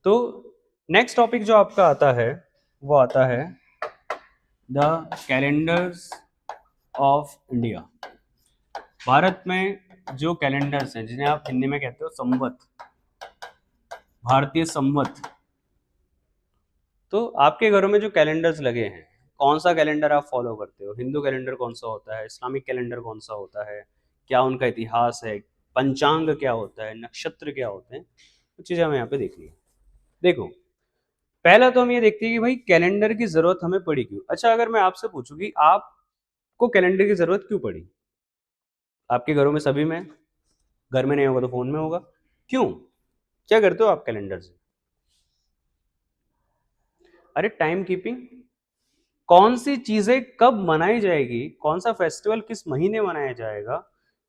तो next topic जो आपका आता है वो आता है the calendars of India. Bharat में जो कैलेंडर्स हैं जिन्हें आप हिंदी में कहते हो संवत, भारतीय संवत, तो आपके घरों में जो कैलेंडर्स लगे हैं कौन सा कैलेंडर आप फॉलो करते हो? हिंदू कैलेंडर कौन सा होता है, इस्लामिक कैलेंडर कौन सा होता है, क्या उनका इतिहास है, पंचांग क्या होता है, नक्षत्र क्या होते हैं, कुछ चीज़ें हमें यहाँ पे देखनी है। देखो, पहला तो हम ये देखते हैं कि भाई कैलेंडर की जरूरत हमें पड़ी क्यों। अच्छा, अगर मैं आपसे पूछूं कि आपको कैलेंडर की जरूरत क्यों पड़ी, आपके घरों में सभी में, घर में नहीं होगा तो फोन में होगा, क्यों, क्या करते हो आप कैलेंडर से? अरे टाइम कीपिंग, कौन सी चीजें कब मनाई जाएगी, कौन सा फेस्टिवल किस महीने मनाया जाएगा,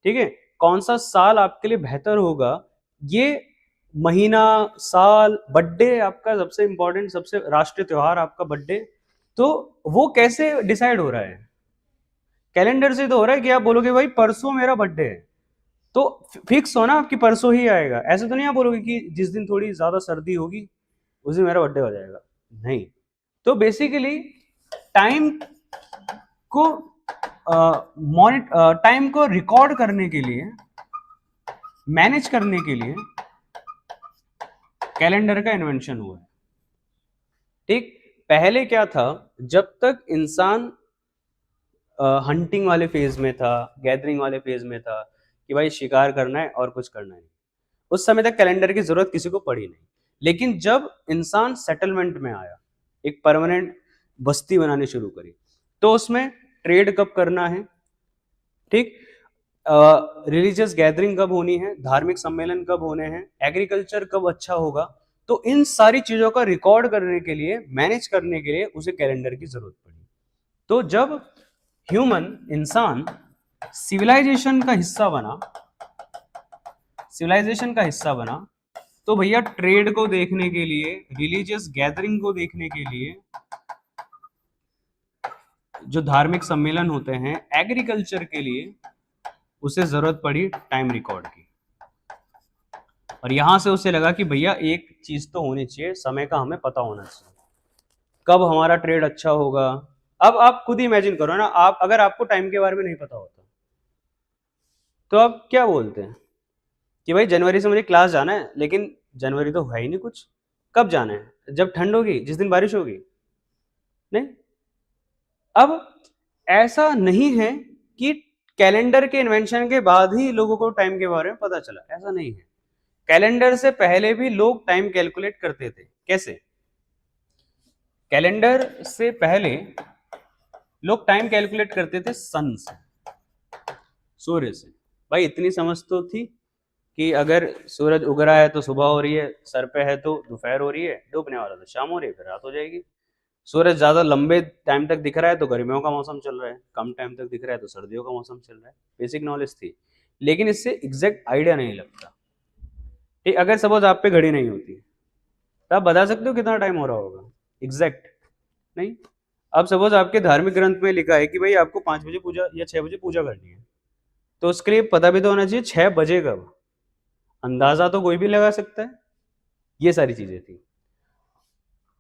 ठीक है, कौन सा साल आपके लिए बेहतर होगा, ये महीना, साल, बर्थडे आपका सबसे इंपॉर्टेंट, सबसे राष्ट्रीय त्योहार आपका बर्थडे, तो वो कैसे डिसाइड हो रहा है? कैलेंडर से तो हो रहा है कि आप बोलोगे भाई परसों मेरा बर्थडे है, तो फिक्स हो ना आपकी परसों ही आएगा। ऐसे तो नहीं आप बोलोगे कि जिस दिन थोड़ी ज्यादा सर्दी होगी उस दिन मेरा बर्थडे हो जाएगा, नहीं। तो बेसिकली टाइम को टाइम को रिकॉर्ड करने के लिए, मैनेज करने के लिए कैलेंडर का इन्वेंशन हुआ है। ठीक, पहले क्या था, जब तक इंसान हंटिंग वाले फेज में था, गैदरिंग वाले फेज में था कि भाई शिकार करना है और कुछ करना है, उस समय तक कैलेंडर की जरूरत किसी को पड़ी नहीं। लेकिन जब इंसान सेटलमेंट में आया, एक परमानेंट बस्ती बनानी शुरू करी, तो उसमें ट्रेड कब करना है, ठीक, रिलीजियस गैदरिंग कब होनी है, धार्मिक सम्मेलन कब होने हैं, एग्रीकल्चर कब अच्छा होगा, तो इन सारी चीजों का रिकॉर्ड करने के लिए, मैनेज करने के लिए उसे कैलेंडर की जरूरत पड़ी। तो जब ह्यूमन, इंसान सिविलाइजेशन का हिस्सा बना, सिविलाइजेशन का हिस्सा बना, तो भैया ट्रेड को देखने के लिए, रिलीजियस गैदरिंग को देखने के लिए, जो धार्मिक सम्मेलन होते हैं, एग्रीकल्चर के लिए, उसे जरूरत पड़ी टाइम रिकॉर्ड की। और यहां से उसे लगा कि भैया एक चीज तो होनी चाहिए, समय का हमें पता होना चाहिए, कब हमारा ट्रेड अच्छा होगा। अब आप खुद ही इमेजिन करो ना, आप अगर आपको टाइम के बारे में नहीं पता होता तो आप क्या बोलते हैं कि भाई जनवरी से मुझे क्लास जाना है, लेकिन जनवरी तो है ही नहीं कुछ, कब जाना है, जब ठंड होगी, जिस दिन बारिश होगी, नहीं। अब ऐसा नहीं है कि कैलेंडर के इन्वेंशन के बाद ही लोगों को टाइम के बारे में पता चला, ऐसा नहीं है। कैलेंडर से पहले भी लोग टाइम कैलकुलेट करते थे। कैसे? कैलेंडर से पहले लोग टाइम कैलकुलेट करते थे सन से, सूर्य से। भाई इतनी समझ तो थी कि अगर सूरज उग रहा है तो सुबह हो रही है, सर पे है तो दोपहर हो रही है, डूबने वाला तो शाम हो रही है, फिर रात हो जाएगी। सूरज ज्यादा लंबे टाइम तक दिख रहा है तो गर्मियों का मौसम चल रहा है, कम टाइम तक दिख रहा है तो सर्दियों का मौसम चल रहा है। बेसिक नॉलेज थी, लेकिन इससे एग्जैक्ट आइडिया नहीं लगता। ठीक, अगर सपोज आप पे घड़ी नहीं होती तो आप बता सकते हो कितना टाइम हो रहा होगा एग्जैक्ट? नहीं। अब सपोज आपके धार्मिक ग्रंथ में लिखा है कि भाई आपको 5 बजे पूजा या 6 बजे पूजा करनी है, तो उसके लिए पता भी तो होना चाहिए 6 बजे कब, अंदाजा तो कोई भी लगा सकता है। ये सारी चीजें थी।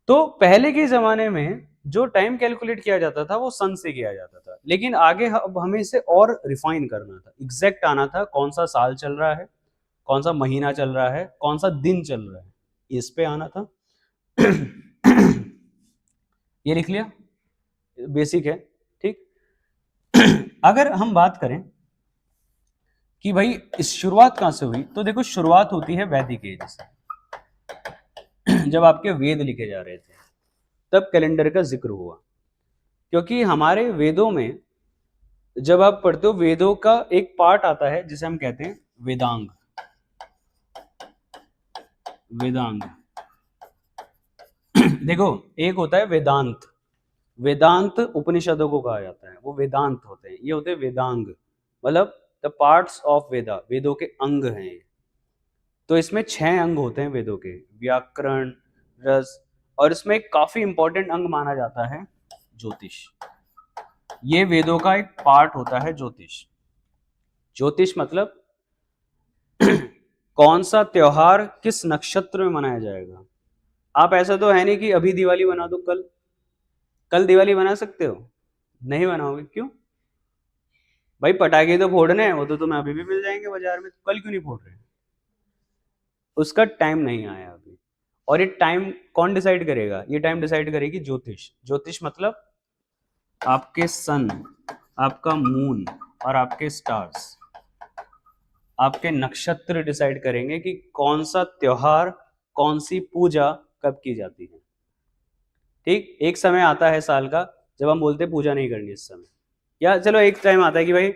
तो पहले के जमाने में जो टाइम कैलकुलेट किया जाता था वो सन से किया जाता था, लेकिन आगे अब हमें इसे और रिफाइन करना था, एग्जैक्ट आना था कौन सा साल चल रहा है, कौन सा महीना चल रहा है, कौन सा दिन चल रहा है, इस पे आना था। ये लिख लिया, बेसिक है। ठीक, अगर हम बात करें कि भाई इस शुरुआत कहां से हुई, तो देखो शुरुआत होती है वैदिक एज से। जब आपके वेद लिखे जा रहे थे तब कैलेंडर का जिक्र हुआ, क्योंकि हमारे वेदों में जब आप पढ़ते हो, वेदों का एक पार्ट आता है जिसे हम कहते हैं वेदांग। वेदांग देखो, एक होता है वेदांत, वेदांत उपनिषदों को कहा जाता है, वो वेदांत होते हैं, ये होते हैं वेदांग, मतलब द पार्ट्स ऑफ वेदा, वेदों के अंग हैं ये। तो इसमें 6 अंग होते हैं वेदों के, व्याकरण, रस, और इसमें एक काफी इंपॉर्टेंट अंग माना जाता है ज्योतिष। ये वेदों का एक पार्ट होता है ज्योतिष। ज्योतिष मतलब कौन सा त्योहार किस नक्षत्र में मनाया जाएगा, आप ऐसा तो है नहीं कि अभी दिवाली बना दो, कल कल दिवाली बना सकते हो? नहीं बनाओगे, क्यों? भाई पटाखे तो फोड़ने हैं, वो तो तुम्हें अभी भी मिल जाएंगे बाजार में, तो कल क्यों नहीं फोड़ रहे? उसका टाइम नहीं आया अभी। और ये टाइम कौन डिसाइड करेगा? ये टाइम डिसाइड करेगी ज्योतिष। ज्योतिष मतलब आपके सन, आपका मून और आपके स्टार्स, आपके नक्षत्र डिसाइड करेंगे कि कौन सा त्योहार, कौन सी पूजा कब की जाती है। ठीक, एक समय आता है साल का जब हम बोलते हैं पूजा नहीं करनी इस समय, या चलो एक टाइम आता है कि भाई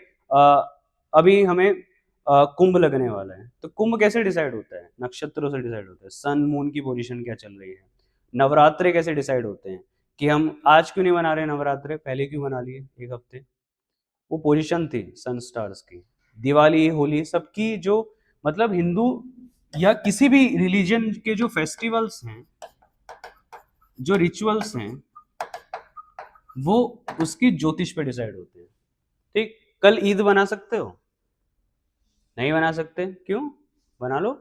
अभी हमें कुंभ लगने वाला है, तो कुंभ कैसे डिसाइड होता है? नक्षत्रों से डिसाइड होता है, सन मून की पोजीशन क्या चल रही है। नवरात्रे कैसे डिसाइड होते हैं कि हम आज क्यों नहीं मना रहे नवरात्रे, पहले क्यों मना लिए एक हफ्ते? वो पोजीशन थी सन स्टार्स की। दिवाली, होली, सबकी जो मतलब हिंदू या किसी भी रिलीजन के जो फेस्टिवल्स हैं, जो रिचुअल्स हैं, वो उसकी ज्योतिष पे डिसाइड होते हैं। ठीक, कल ईद बना सकते हो? नहीं बना सकते, क्यों? बना लो,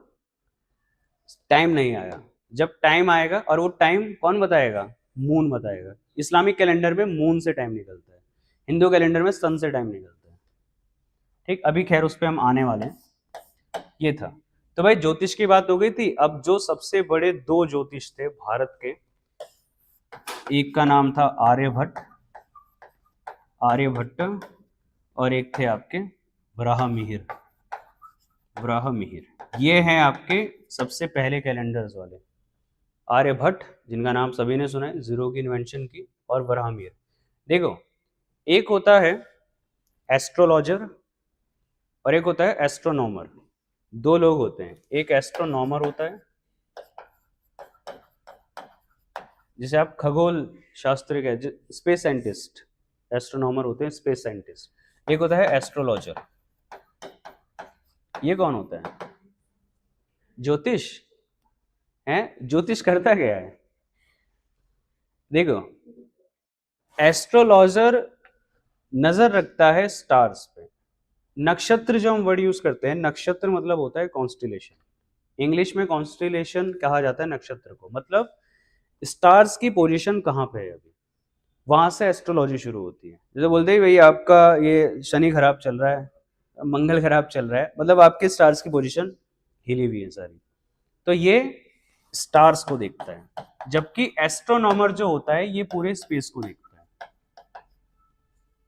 टाइम नहीं आया। जब टाइम आएगा, और वो टाइम कौन बताएगा? मून बताएगा। इस्लामिक कैलेंडर में मून से टाइम निकलता है, हिंदू कैलेंडर में सन से टाइम निकलता है। ठीक, अभी खैर उस पर हम आने वाले हैं। ये था, तो भाई ज्योतिष की बात हो गई थी। अब जो सबसे बड़े दो ज्योतिष थे भारत के, एक का नाम था आर्यभट्ट, आर्यभट्ट, और एक थे आपके वराहमिहिर, वराहमिहिर। ये हैं आपके सबसे पहले कैलेंडर्स वाले। आर्यभट्ट, जिनका नाम सभी ने सुना है, जीरो की इन्वेंशन की, और वराहमिहिर। देखो, एक होता है एस्ट्रोलॉजर और एक होता है एस्ट्रोनॉमर। दो लोग होते हैं, एक एस्ट्रोनॉमर होता है जिसे आप खगोल शास्त्र के स्पेस साइंटिस्ट, एस्ट्रोनॉमर होते हैं स्पेस साइंटिस्ट। एक होता है एस्ट्रोलॉजर। ये कौन होता है? ज्योतिष है। ज्योतिष करता क्या है? देखो, एस्ट्रोलॉजर नजर रखता है स्टार्स पे। नक्षत्र जो हम वर्ड यूज करते हैं, नक्षत्र मतलब होता है कॉन्स्टिलेशन। इंग्लिश में कॉन्स्टिलेशन कहा जाता है नक्षत्र को, मतलब स्टार्स की पोजीशन कहाँ पे है अभी, वहां से एस्ट्रोलॉजी शुरू होती है। जैसे बोलते हैं भाई आपका ये शनि खराब चल रहा है, मंगल खराब चल रहा है, मतलब आपके स्टार्स की पोजीशन हिली हुई है सारी, तो ये स्टार्स को देखता है। जबकि एस्ट्रोनॉमर जो होता है ये पूरे स्पेस को देखता है।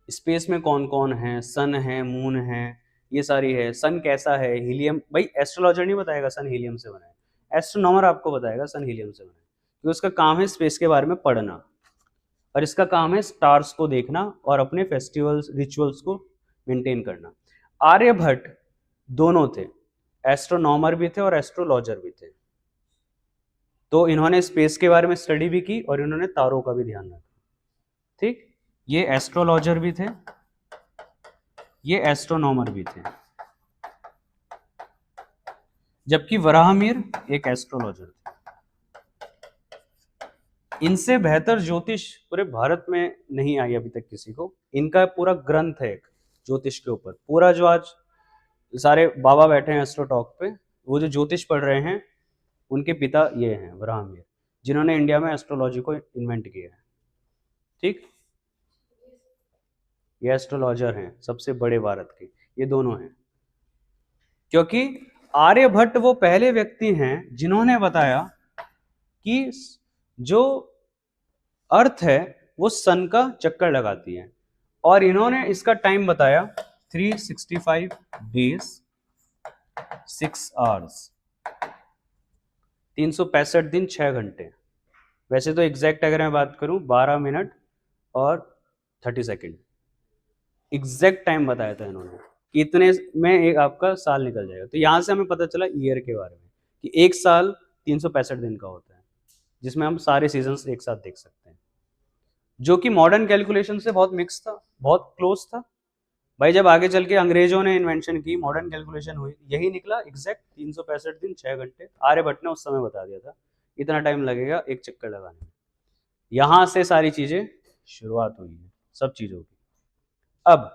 स्पेस में कौन कौन है, सन है, मून है, ये सारी है, सन कैसा है, हीलियम। भाई एस्ट्रोलॉजर नहीं बताएगा सन हीलियम से बना है, एस्ट्रोनॉमर आपको बताएगा सन हीलियम से बना है, क्योंकि उसका काम है स्पेस के बारे में पढ़ना, और इसका काम है स्टार्स को देखना और अपने फेस्टिवल्स रिचुअल्स को मेंटेन करना। आर्यभट्ट दोनों थे, एस्ट्रोनॉमर भी थे और एस्ट्रोलॉजर भी थे। तो इन्होंने स्पेस के बारे में स्टडी भी की और इन्होंने तारों का भी ध्यान रखा। ठीक, ये एस्ट्रोलॉजर भी थे, ये एस्ट्रोनॉमर भी थे, जबकि वराहमिहिर एक एस्ट्रोलॉजर थे। इनसे बेहतर ज्योतिष पूरे भारत में नहीं आई अभी तक किसी को। इनका पूरा ग्रंथ है एक ज्योतिष के ऊपर, पूरा जो आज सारे बाबा बैठे हैं एस्ट्रो टॉक पे, वो जो ज्योतिष पढ़ रहे हैं, उनके पिता ये हैं वराहमिहिर, जिन्होंने इंडिया में एस्ट्रोलॉजी को इन्वेंट किया है। ठीक, ये एस्ट्रोलॉजर हैं सबसे बड़े भारत के, ये दोनों हैं। क्योंकि आर्यभट्ट वो पहले व्यक्ति हैं जिन्होंने बताया कि जो अर्थ है वो सन का चक्कर लगाती है, और इन्होंने इसका टाइम बताया 365 डेज 6 आवर्स, 365 दिन 6 घंटे। वैसे तो एग्जैक्ट अगर मैं बात करूं 12 मिनट और 30 सेकेंड, एग्जैक्ट टाइम बताया था इन्होंने कि इतने में एक आपका साल निकल जाएगा। तो यहां से हमें पता चला ईयर के बारे में कि एक साल 365 दिन का होता है, जिसमें हम सारे सीजन्स एक साथ देख सकते हैं, जो कि मॉडर्न कैलकुलेशन से बहुत मिक्स था, बहुत क्लोज था। भाई जब आगे चल के अंग्रेजों ने इन्वेंशन की, मॉडर्न कैलकुलेशन हुई, यही निकला एग्जैक्ट 365 दिन 6 घंटे। आर्यभट्ट ने उस समय बता दिया था इतना टाइम लगेगा एक चक्कर लगाने में। यहां से सारी चीजें शुरुआत हुई है सब चीजों की। अब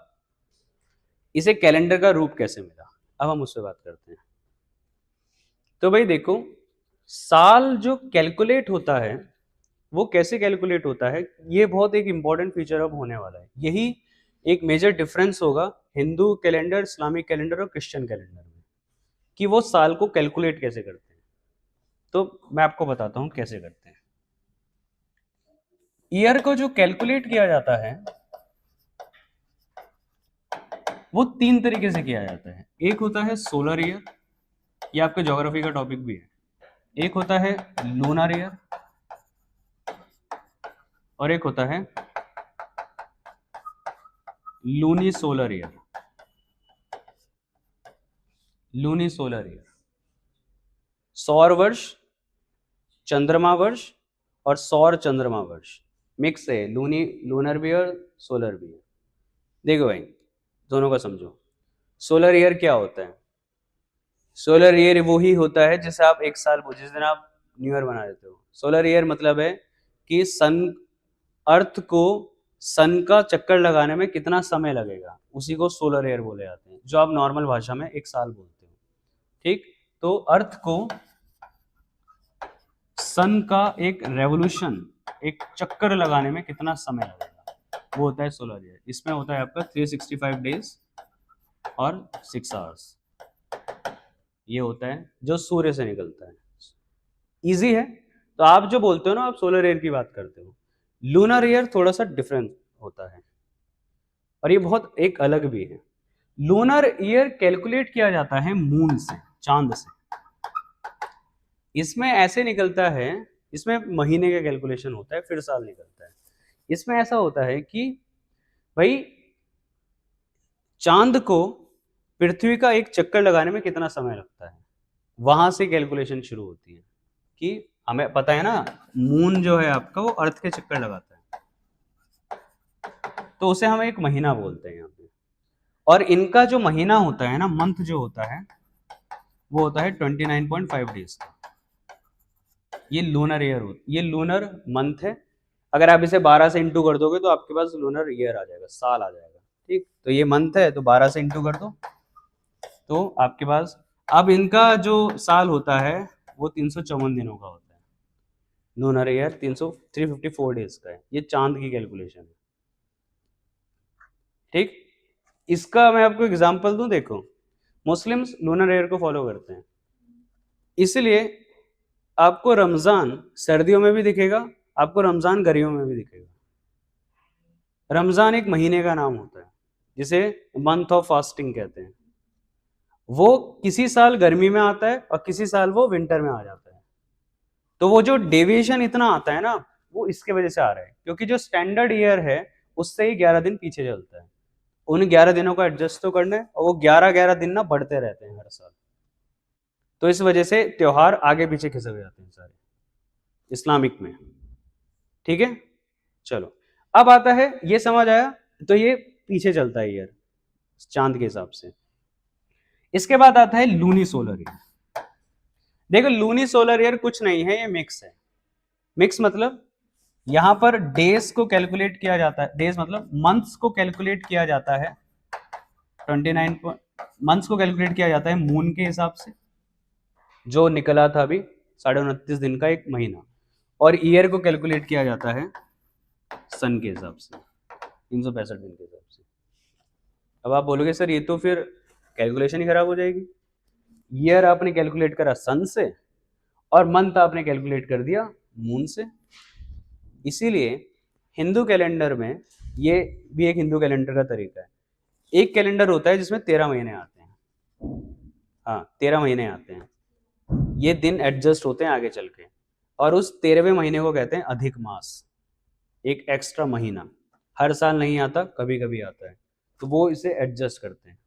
इसे कैलेंडर का रूप कैसे मिला, अब हम उससे बात करते हैं। तो भाई देखो, साल जो कैलकुलेट होता है वो कैसे कैलकुलेट होता है, ये बहुत एक इंपॉर्टेंट फीचर अब होने वाला है। यही एक मेजर डिफरेंस होगा हिंदू कैलेंडर, इस्लामिक कैलेंडर और क्रिश्चियन कैलेंडर में, कि वो साल को कैलकुलेट कैसे करते हैं। तो मैं आपको बताता हूं कैसे करते हैं। ईयर को जो कैलकुलेट किया जाता है वो 3 तरीके से किया जाता है। एक होता है सोलर ईयर, ये आपके ज्योग्राफी का टॉपिक भी है। एक होता है लूनर ईयर और एक होता है lunisolar year. Lunisolar year सौर वर्ष, चंद्रमा वर्ष और सौर चंद्रमा वर्ष मिक्स है। लूनी, लूनर भी और सोलर भी है। देखो भाई, दोनों का समझो। सोलर ईयर क्या होता है? सोलर ईयर वो ही होता है जैसे आप एक साल, जिस दिन आप न्यू ईयर मना देते हो। सोलर ईयर मतलब है कि सन, अर्थ को सन का चक्कर लगाने में कितना समय लगेगा, उसी को सोलर ईयर बोले जाते हैं, जो आप नॉर्मल भाषा में एक साल बोलते हो। ठीक, तो अर्थ को सन का एक रेवोल्यूशन, एक चक्कर लगाने में कितना समय लगेगा, वो होता है सोलर ईयर। इसमें होता है आपका 365 डेज और 6 आवर्स। ये होता है जो सूर्य से निकलता है। इजी है। तो आप जो बोलते हो ना, आप सोलर ईयर की बात करते हो। लूनर ईयर थोड़ा सा डिफरेंट होता है और ये बहुत एक अलग भी है। लूनर ईयर कैलकुलेट किया जाता है मून से, चांद से। इसमें ऐसे निकलता है, इसमें महीने का कैलकुलेशन होता है, फिर साल निकलता है। इसमें ऐसा होता है कि भाई चांद को पृथ्वी का एक चक्कर लगाने में कितना समय लगता है, वहां से कैलकुलेशन शुरू होती है। कि हमें पता है ना, मून जो है आपका वो अर्थ के चक्कर लगाता है, तो उसे हम एक महीना बोलते हैं यहाँ पे। और इनका जो महीना होता है ना, मंथ जो होता है, वो होता है 29.5 डेज का। ये लूनर ईयर होता है, ये लूनर मंथ है। अगर आप इसे 12 से इंटू कर दोगे तो आपके पास लूनर ईयर आ जाएगा, साल आ जाएगा। ठीक, तो ये मंथ है तो 12 से इंटू कर दो तो आपके पास, अब इनका जो साल होता है वो 354 दिनों का होता है। लूनर ईयर 354 डेज का है। ये चांद की कैलकुलेशन है। ठीक, इसका मैं आपको एग्जांपल दूं। देखो, मुस्लिम्स लूनर ईयर को फॉलो करते हैं, इसलिए आपको रमजान सर्दियों में भी दिखेगा, आपको रमजान गर्मियों में भी दिखेगा। रमजान एक महीने का नाम होता है जिसे मंथ ऑफ फास्टिंग कहते हैं। वो किसी साल गर्मी में आता है और किसी साल वो विंटर में आ जाता है। तो वो जो डेविएशन इतना आता है ना, वो इसके वजह से आ रहा है, क्योंकि जो स्टैंडर्ड ईयर है उससे ही 11 दिन पीछे चलता है। उन 11 दिनों को एडजस्ट तो करना है, और वो 11 दिन ना बढ़ते रहते हैं हर साल। तो इस वजह से त्योहार आगे पीछे खिसक जाते हैं सारे इस्लामिक में। ठीक है, चलो अब आता है, ये समझ आया, तो ये पीछे चलता है ईयर चांद के हिसाब से। इसके बाद आता है लूनी सोलर ईयर। देखो, लूनी सोलर ईयर कुछ नहीं है, ये मिक्स है। मिक्स मतलब यहां पर डेज को कैलकुलेट किया जाता है, डेज मतलब मंथ्स को कैलकुलेट किया जाता है 29 मंथ्स को कैलकुलेट किया जाता है मून के हिसाब से, जो निकला था अभी 29.5 दिन का एक महीना। और ईयर को कैलकुलेट किया जाता है सन के हिसाब से, 365 दिन के हिसाब से। अब आप बोलोगे सर ये तो फिर कैलकुलेशन ही खराब हो जाएगी। ईयर आपने कैलकुलेट करा सन से और मंथ आपने कैलकुलेट कर दिया मून से। इसीलिए हिंदू कैलेंडर में, ये भी एक हिंदू कैलेंडर का तरीका है, एक कैलेंडर होता है जिसमें 13 महीने आते हैं। हाँ, 13 महीने आते हैं। ये दिन एडजस्ट होते हैं आगे चल के, और उस 13वें महीने को कहते हैं अधिक मास, एक एक्स्ट्रा महीना। हर साल नहीं आता, कभी कभी आता है, तो वो इसे एडजस्ट करते हैं।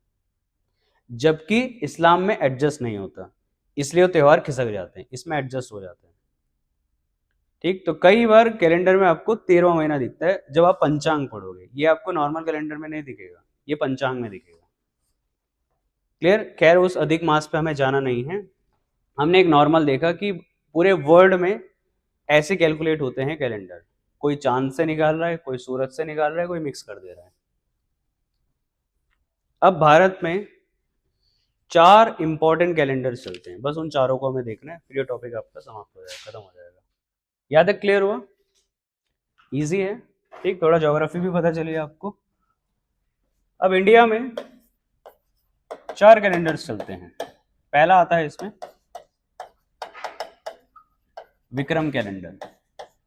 जबकि इस्लाम में एडजस्ट नहीं होता, इसलिए वो त्यौहार खिसक जाते हैं, इसमें एडजस्ट हो जाते हैं। ठीक, तो कई बार कैलेंडर में आपको 13वां महीना दिखता है जब आप पंचांग पढ़ोगे, ये आपको नॉर्मल कैलेंडर में नहीं दिखेगा, ये पंचांग में दिखेगा। क्लियर? खैर, उस अधिक मास पे हमें जाना नहीं है। हमने एक नॉर्मल देखा कि पूरे वर्ल्ड में ऐसे कैलकुलेट होते हैं कैलेंडर। कोई चांद से निकाल रहा है, कोई सूरज से निकाल रहा है, कोई मिक्स कर दे रहा है। अब भारत में 4 इंपॉर्टेंट कैलेंडर चलते हैं, बस उन चारों को हमें देखना है, फिर ये टॉपिक आपका समाप्त हो जाएगा, खत्म हो जाएगा। याद तक क्लियर हुआ? इजी है, ठीक। थोड़ा ज्योग्राफी भी पता चलिए आपको। अब इंडिया में 4 कैलेंडर्स चलते हैं। पहला आता है इसमें विक्रम कैलेंडर,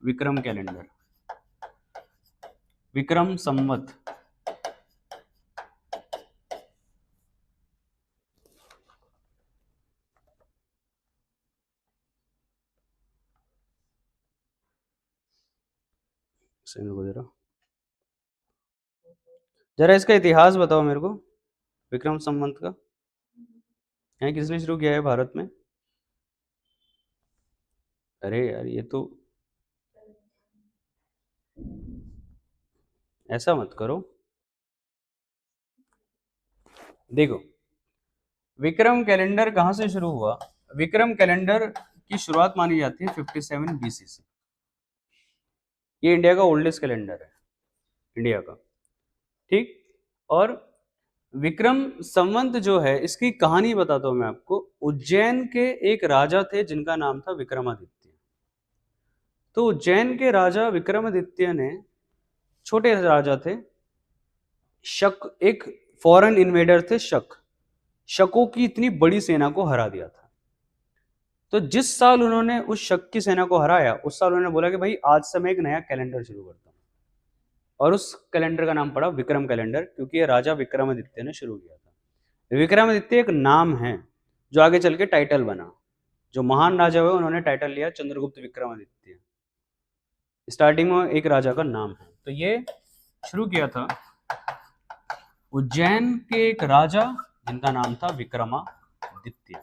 विक्रम कैलेंडर, विक्रम संवत, जरा इसका इतिहास बताओ मेरे को, विक्रम संवत का। है किसने शुरू किया है भारत में? अरे यार ये तो ऐसा मत करो। देखो विक्रम कैलेंडर कहाँ से शुरू हुआ? विक्रम कैलेंडर की शुरुआत मानी जाती है 57 बीसी से। ये इंडिया का ओल्डेस्ट कैलेंडर है, इंडिया का, ठीक। और विक्रम संवत जो है, इसकी कहानी बताता हूं मैं आपको। उज्जैन के एक राजा थे जिनका नाम था विक्रमादित्य। तो उज्जैन के राजा विक्रमादित्य ने, छोटे राजा थे, शक, एक फॉरेन इन्वेडर थे शकों की इतनी बड़ी सेना को हरा दिया था। तो जिस साल उन्होंने उस शक की सेना को हराया, उस साल उन्होंने बोला कि भाई आज से मैं एक नया कैलेंडर शुरू करता हूं, और उस कैलेंडर का नाम पड़ा विक्रम कैलेंडर, क्योंकि ये राजा विक्रमादित्य ने शुरू किया था। विक्रमादित्य एक नाम है जो आगे चल के टाइटल बना। जो महान राजा हुए उन्होंने टाइटल लिया चंद्रगुप्त विक्रमादित्य। स्टार्टिंग में एक राजा का नाम है। तो ये शुरू किया था उज्जैन के एक राजा जिनका नाम था विक्रमादित्य,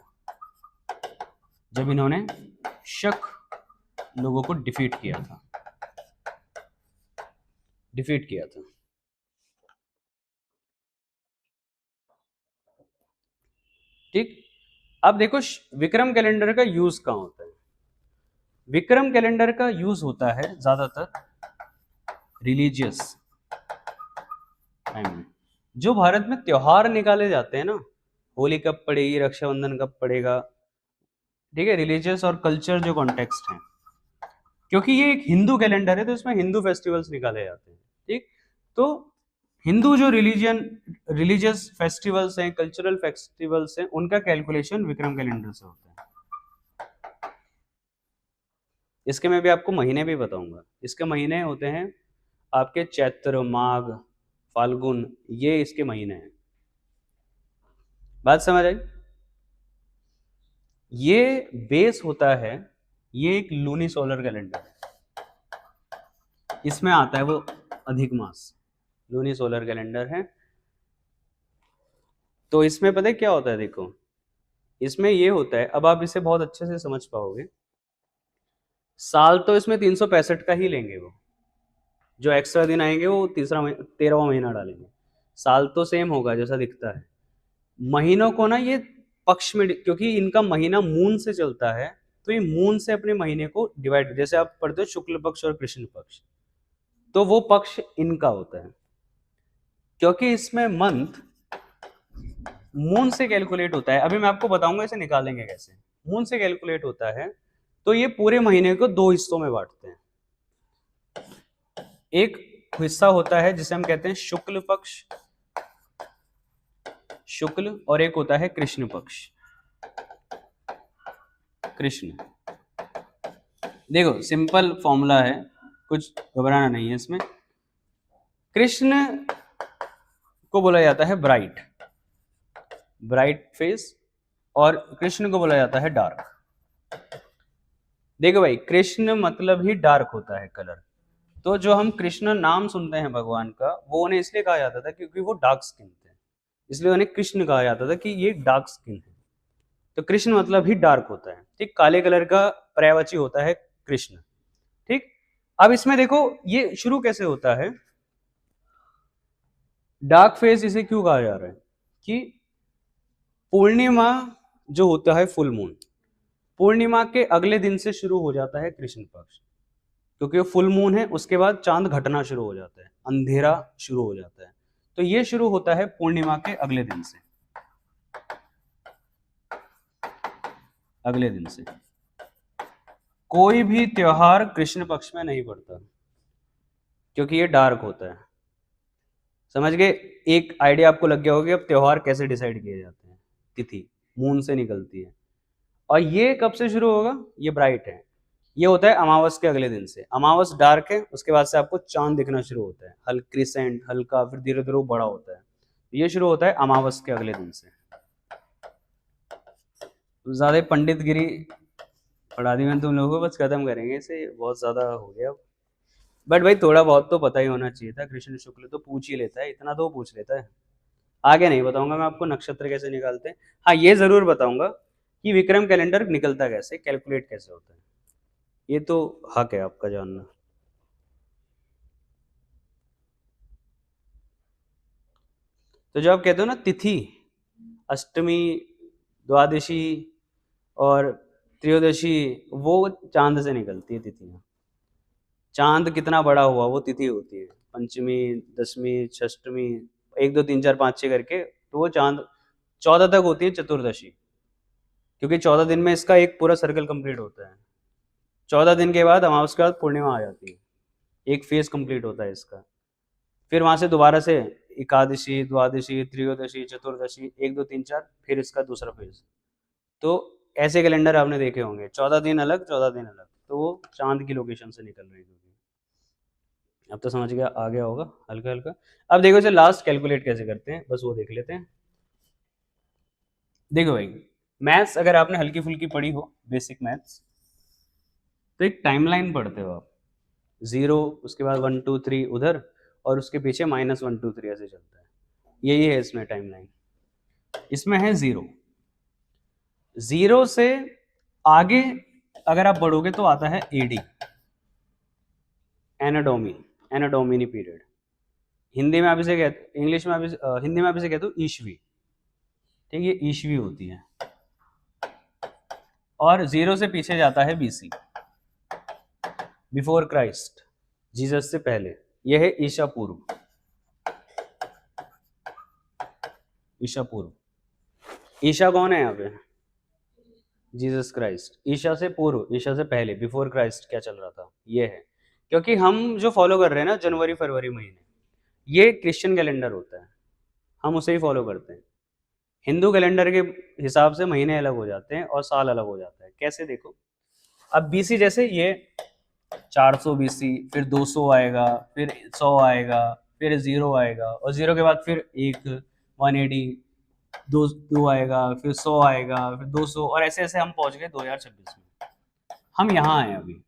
जब इन्होंने शक लोगों को डिफीट किया था, ठीक। अब देखो विक्रम कैलेंडर का यूज कहां होता है? विक्रम कैलेंडर का यूज होता है ज्यादातर रिलीजियस टाइम में। जो भारत में त्योहार निकाले जाते हैं ना, होली कब पड़ेगी, रक्षाबंधन कब पड़ेगा, ठीक है, रिलीजियस और कल्चर जो कॉन्टेक्स्ट है, क्योंकि ये एक हिंदू कैलेंडर है तो इसमें हिंदू फेस्टिवल्स निकाले जाते हैं, ठीक। तो हिंदू जो रिलीजियस फेस्टिवल्स हैं, कल्चरल फेस्टिवल्स हैं, उनका कैलकुलेशन विक्रम कैलेंडर से होता है। इसके मैं भी आपको महीने भी बताऊंगा। इसके महीने होते हैं आपके चैत्र, माघ, फाल्गुन, ये इसके महीने हैं। बात समझ आई? ये बेस होता है, ये एक लूनी सोलर कैलेंडर है, इसमें आता है वो अधिक मास, लूनी सोलर कैलेंडर है। तो इसमें पता है क्या होता है? देखो इसमें ये होता है, अब आप इसे बहुत अच्छे से समझ पाओगे। साल तो इसमें 365 का ही लेंगे, वो जो एक्स्ट्रा दिन आएंगे वो 13वां महीना डालेंगे। साल तो सेम होगा जैसा दिखता है। महीनों को ना ये पक्ष में, क्योंकि इनका महीना मून से चलता है, तो ये मून से अपने महीने को डिवाइड, जैसे आप पढ़ते हो शुक्ल पक्ष और कृष्ण पक्ष, तो वो पक्ष इनका होता है। क्योंकि इसमें मंथ मून से कैलकुलेट होता है, अभी मैं आपको बताऊंगा इसे निकालेंगे कैसे। मून से कैलकुलेट होता है, तो ये पूरे महीने को 2 हिस्सों में बांटते हैं। एक हिस्सा होता है जिसे हम कहते हैं शुक्ल पक्ष, शुक्ल, और एक होता है कृष्ण पक्ष, कृष्ण। देखो सिंपल फॉर्मूला है, कुछ घबराना नहीं है इसमें। कृष्ण को बोला जाता है ब्राइट, ब्राइट फेस, और कृष्ण को बोला जाता है डार्क। देखो भाई, कृष्ण मतलब ही डार्क होता है कलर। तो जो हम कृष्ण नाम सुनते हैं भगवान का, वो उन्हें इसलिए कहा जाता था क्योंकि वो डार्क स्किन थे, इसलिए उन्हें कृष्ण कहा जाता था कि ये डार्क स्किन है। तो कृष्ण मतलब ही डार्क होता है, ठीक। काले कलर का पर्यायवाची होता है कृष्ण, ठीक। अब इसमें देखो ये शुरू कैसे होता है। डार्क फेज इसे क्यों कहा जा रहा है कि पूर्णिमा जो होता है फुल मून, पूर्णिमा के अगले दिन से शुरू हो जाता है कृष्ण पक्ष, क्योंकि वो फुल मून है, उसके बाद चांद घटना शुरू हो जाता है, अंधेरा शुरू हो जाता है। तो ये शुरू होता है पूर्णिमा के अगले दिन से। अगले दिन से। कोई भी त्योहार कृष्ण पक्ष में नहीं पड़ता क्योंकि ये डार्क होता है। समझ गए? एक आइडिया आपको लग गया होगा कि अब त्योहार कैसे डिसाइड किए जाते हैं। तिथि मून से निकलती है। और ये कब से शुरू होगा? ये ब्राइट है, ये होता है अमावस के अगले दिन से। अमावस डार्क है, उसके बाद से आपको चांद दिखना शुरू होता है, हल्का क्रिसेंट, हल्का, फिर धीरे धीरे वो बड़ा होता है। ये शुरू होता है अमावस के अगले दिन से। ज्यादा पंडित गिरी पढ़ा दी मैंने तुम लोगों को, बस खत्म करेंगे इसे, बहुत ज्यादा हो गया। बट भाई थोड़ा बहुत तो पता ही होना चाहिए था। कृष्ण शुक्ल तो पूछ ही लेता है, इतना तो पूछ लेता है। आगे नहीं बताऊंगा मैं आपको नक्षत्र कैसे निकालते हैं। हाँ ये जरूर बताऊंगा कि विक्रम कैलेंडर निकलता कैसे, कैलकुलेट कैसे होता है, ये तो हक है आपका जानना। तो जब आप कहते हो ना तिथि, अष्टमी, द्वादशी और त्रयोदशी, वो चांद से निकलती है तिथियां। चांद कितना बड़ा हुआ वो तिथि होती है। पंचमी, दसवीं, षष्टमी, 1 2 3 4 5 6 करके, तो वो चांद 14 तक होती है चतुर्दशी, क्योंकि 14 दिन में इसका एक पूरा सर्कल कंप्लीट होता है। 14 दिन के बाद अमावस के बाद पूर्णिमा आ जाती है, एक फेज कंप्लीट होता है इसका। फिर वहां से दोबारा से एकादशी, द्वादशी, त्रयोदशी, चतुर्दशी, 1 2 3 4, फिर इसका दूसरा फेज। तो ऐसे कैलेंडर आपने देखे होंगे, 14 दिन अलग, 14 दिन अलग, तो वो चांद की लोकेशन से निकल रही होगी। अब तो समझ गया, आ गया होगा हल्का हल्का। अब देखो इसे लास्ट कैलकुलेट कैसे करते हैं, बस वो देख लेते हैं। देखो भाई, मैथ्स अगर आपने हल्की फुल्की पढ़ी हो, बेसिक मैथ्स, तो एक टाइमलाइन पढ़ते हो आप। 0, उसके बाद 1 2 3 उधर, और उसके पीछे -1 2 3 ऐसे चलता है। यही है इसमें टाइमलाइन। इसमें है 0, 0 से आगे अगर आप बढ़ोगे तो आता है एडी, एनाडोमी, एनाडोमिनी पीरियड। हिंदी में आप इसे कहते, इंग्लिश में आप इसे, हिंदी में आप इसे कहते हो ईस्वी। ठीक है, ये ईस्वी होती है। और 0 से पीछे जाता है बीसी, बिफोर क्राइस्ट, जीसस से पहले। यह है ईशा पूर्व, ईशा पूर्व। ईशा कौन है यहाँ पे? Jesus Christ. ईशा से पूर्व, ईशा से पहले, बिफोर क्राइस्ट क्या चल रहा था, ये है। क्योंकि हम जो फॉलो कर रहे हैं ना जनवरी फरवरी महीने, ये क्रिश्चियन कैलेंडर होता है, हम उसे ही फॉलो करते हैं। हिंदू कैलेंडर के हिसाब से महीने अलग हो जाते हैं और साल अलग हो जाता है। कैसे? देखो, अब बीसी जैसे ये 400 बीसी, फिर 200 आएगा, फिर 100 आएगा, फिर 0 आएगा, और 0 के बाद फिर 1 180, 2 आएगा, फिर 100 आएगा, फिर 200, और ऐसे ऐसे हम पहुंच गए 2026 में। हम यहाँ आए अभी,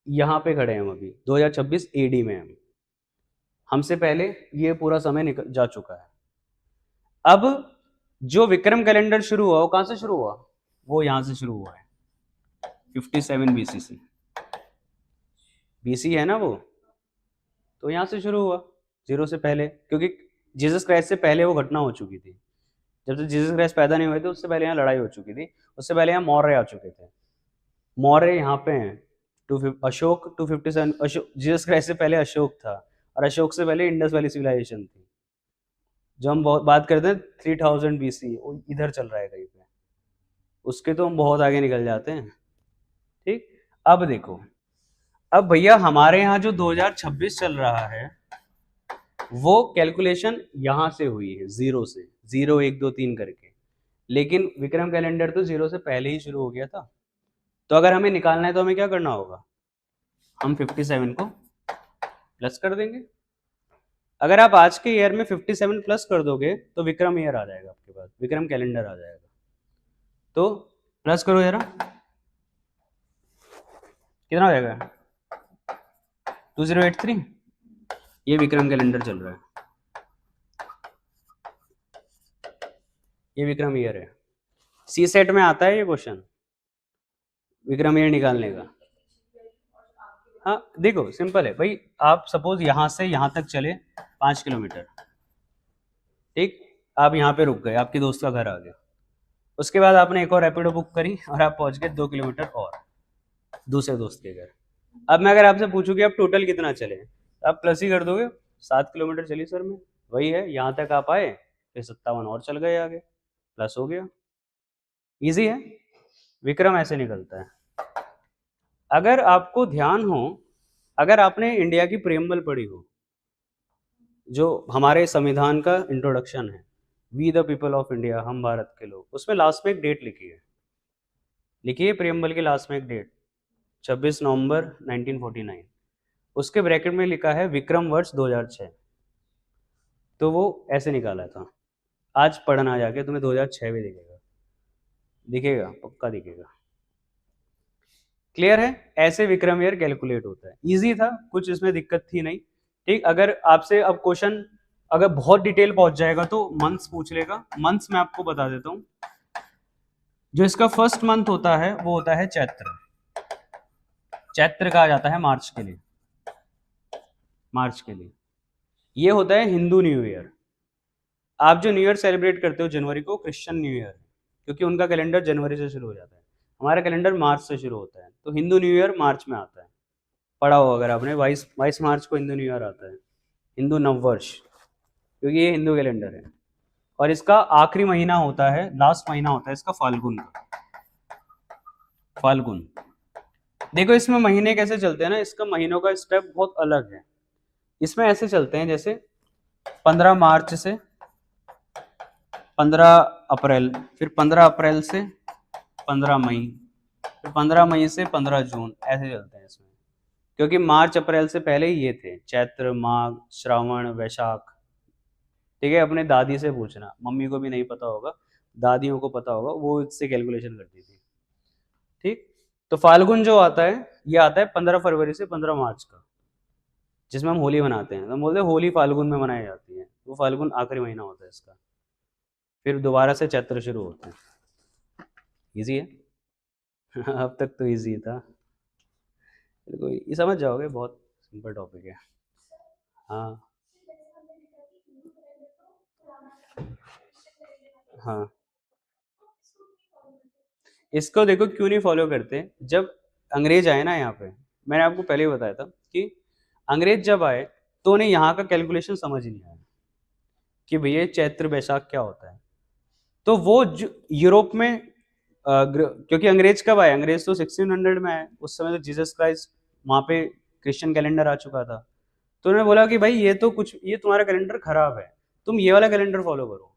यहाँ पे खड़े हैं हम अभी 2026 एडी में। हम हमसे पहले ये पूरा समय निकल जा चुका है। अब जो विक्रम कैलेंडर शुरू हुआ वो कहां से शुरू हुआ? वो यहां से शुरू हुआ है, 57 बीसी से। बीसी है ना वो, तो यहां से शुरू हुआ 0 से पहले, क्योंकि जीसस क्राइस्ट से पहले वो घटना हो चुकी थी। जब तक जीसस क्राइस्ट पैदा नहीं हुए थे उससे पहले यहाँ लड़ाई हो चुकी थी। उससे पहले यहाँ मौर्य आ चुके थे। मौर्य यहाँ पे हैं, अशोक 257, अशोक, जीसस क्राइस्ट से पहले अशोक था, और अशोक से पहले इंडस वैली सिविलाइजेशन थी। जो हम बहुत बात करते हैं 3000 बीसी, वो इधर चल रहा है कहीं पे, उसके तो हम बहुत आगे निकल जाते हैं। ठीक, अब देखो, अब भैया हमारे यहाँ जो 2026 चल रहा है वो कैलकुलेशन यहाँ से हुई है, 0 से, 0 1 2 3 करके। लेकिन विक्रम कैलेंडर तो 0 से पहले ही शुरू हो गया था। तो अगर हमें निकालना है तो हमें क्या करना होगा? हम 57 को प्लस कर देंगे। अगर आप आज के ईयर में 57 प्लस कर दोगे तो विक्रम ईयर आ जाएगा आपके पास, विक्रम कैलेंडर आ जाएगा। तो प्लस करो जरा, कितना हो जाएगा? 2083। ये विक्रम कैलेंडर चल रहा है, ये विक्रम ईयर है। सी सेट में आता है ये क्वेश्चन, विक्रम ईयर निकालने का। हाँ देखो सिंपल है भाई, आप सपोज यहाँ से यहाँ तक चले 5 किलोमीटर, ठीक, आप यहाँ पे रुक गए, आपके दोस्त का घर आ गया, उसके बाद आपने एक और रैपिडो बुक करी और आप पहुंच गए 2 किलोमीटर और दूसरे दोस्त के घर। अब मैं अगर आपसे पूछूं कि आप टोटल कितना चले, तो आप प्लस ही कर दोगे, 7 किलोमीटर चली सर मैं, वही है, यहाँ तक आप आए, फिर 57 और चल गए आगे, प्लस हो गया। इजी है। विक्रम ऐसे निकलता है। अगर आपको ध्यान हो, अगर आपने इंडिया की प्रेमबल पढ़ी हो, जो हमारे संविधान का इंट्रोडक्शन है, we the people of India, हम भारत के लोग, उसमें लास्ट में एक डेट लिखी है, लिखिए प्रेमबल की लास्ट में एक डेट 26 नवंबर 1949, उसके ब्रैकेट में लिखा है विक्रम वर्ष 2006। तो वो ऐसे निकाला था। आज पढ़ना जाके तुम्हें 2006 भी दिखेगा, दिखेगा पक्का दिखेगा। क्लियर है? ऐसे विक्रम ईयर कैलकुलेट होता है। इजी था, कुछ इसमें दिक्कत थी नहीं। ठीक, अगर आपसे अब क्वेश्चन अगर बहुत डिटेल पहुंच जाएगा तो मंथ्स पूछ लेगा। मंथ्स मैं आपको बता देता हूं। जो इसका फर्स्ट मंथ होता है वो होता है चैत्र। चैत्र कहा जाता है मार्च के लिए, मार्च के लिए। ये होता है हिंदू न्यू ईयर। आप जो न्यू ईयर सेलिब्रेट करते हो जनवरी को, क्रिश्चियन न्यू ईयर है, क्योंकि उनका कैलेंडर जनवरी से शुरू हो जाता है, हमारा कैलेंडर मार्च से शुरू होता है। तो हिंदू न्यू ईयर मार्च में आता है, पढ़ा हो अगर आपने, 22 मार्च को हिंदू न्यू ईयर आता है, हिंदू नववर्ष, क्योंकि ये हिंदू कैलेंडर है। और इसका आखिरी महीना होता है, लास्ट महीना होता है इसका फाल्गुन का, फाल्गुन। देखो इसमें महीने कैसे चलते हैं ना, इसका महीनों का स्टेप बहुत अलग है। इसमें ऐसे चलते हैं जैसे 15 मार्च से 15 अप्रैल, फिर 15 अप्रैल से 15 मई, फिर 15 मई से 15 जून, ऐसे चलते हैं इसमें। क्योंकि मार्च अप्रैल से पहले ही ये थे, चैत्र, माघ, श्रावण, वैशाख। ठीक है, अपने दादी से पूछना, मम्मी को भी नहीं पता होगा, दादियों को पता होगा, वो इससे कैलकुलेशन करती थी। ठीक, तो फाल्गुन जो आता है ये आता है 15 फरवरी से 15 मार्च का, जिसमें हम होली मनाते हैं। तो हम बोलते हैं होली फाल्गुन में मनाई जाती है, वो फाल्गुन आखिरी महीना होता है इसका। फिर दोबारा से चैत्र शुरू होते हैं। इजी है अब तक तो इजी था, ये समझ जाओगे, बहुत सिंपल टॉपिक है। हाँ हाँ, इसको देखो क्यों नहीं फॉलो करते। जब अंग्रेज आए ना यहाँ पे, मैंने आपको पहले ही बताया था कि अंग्रेज जब आए तो उन्हें यहाँ का कैलकुलेशन समझ ही नहीं आया कि भैया चैत्र बैसाख क्या होता है। तो वो यूरोप में क्योंकि अंग्रेज कब आए, अंग्रेज तो 1600 में आए, उस समय तो जीसस क्राइस्ट वहां पे क्रिश्चियन कैलेंडर आ चुका था। तो उन्होंने बोला कि भाई ये तो कुछ, ये तुम्हारा कैलेंडर खराब है, तुम ये वाला कैलेंडर फॉलो करो।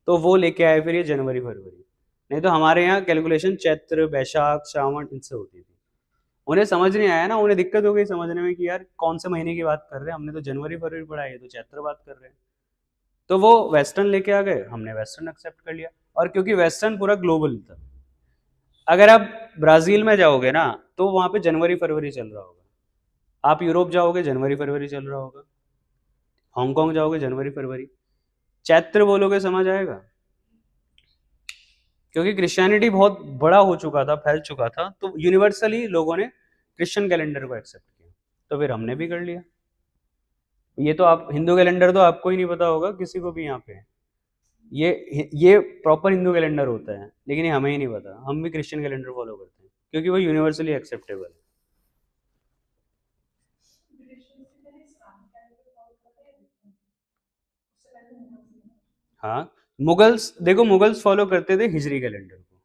तो वो लेके आए फिर ये जनवरी फरवरी। नहीं तो हमारे यहाँ कैलकुलेशन चैत्र बैसाख श्रावण इनसे होती थी। उन्हें समझ नहीं आया ना, उन्हें दिक्कत हो गई समझने में कि यार कौन से महीने की बात कर रहे हैं, हमने तो जनवरी फरवरी पढ़ा है, तो चैत्र बात कर रहे हैं। तो वो वेस्टर्न लेके आ गए, हमने वेस्टर्न एक्सेप्ट कर लिया। और क्योंकि वेस्टर्न पूरा ग्लोबल था, अगर आप ब्राजील में जाओगे ना तो वहां पे जनवरी फरवरी चल रहा होगा, आप यूरोप जाओगे जनवरी फरवरी चल रहा होगा, हांगकांग जाओगे जनवरी फरवरी। चैत्र बोलोगे समझ आएगा, क्योंकि क्रिश्चियनिटी बहुत बड़ा हो चुका था, फैल चुका था, तो यूनिवर्सली लोगों ने क्रिश्चियन कैलेंडर को एक्सेप्ट किया, तो फिर हमने भी कर लिया। ये तो आप हिंदू कैलेंडर तो आपको ही नहीं पता होगा किसी को भी यहाँ पे, ये प्रॉपर हिंदू कैलेंडर होता है, लेकिन ये हमें ही नहीं पता, हम भी क्रिश्चियन कैलेंडर फॉलो करते हैं क्योंकि वो यूनिवर्सली एक्सेप्टेबल है। हाँ, मुगल्स, देखो मुगल्स फॉलो करते थे हिजरी कैलेंडर को,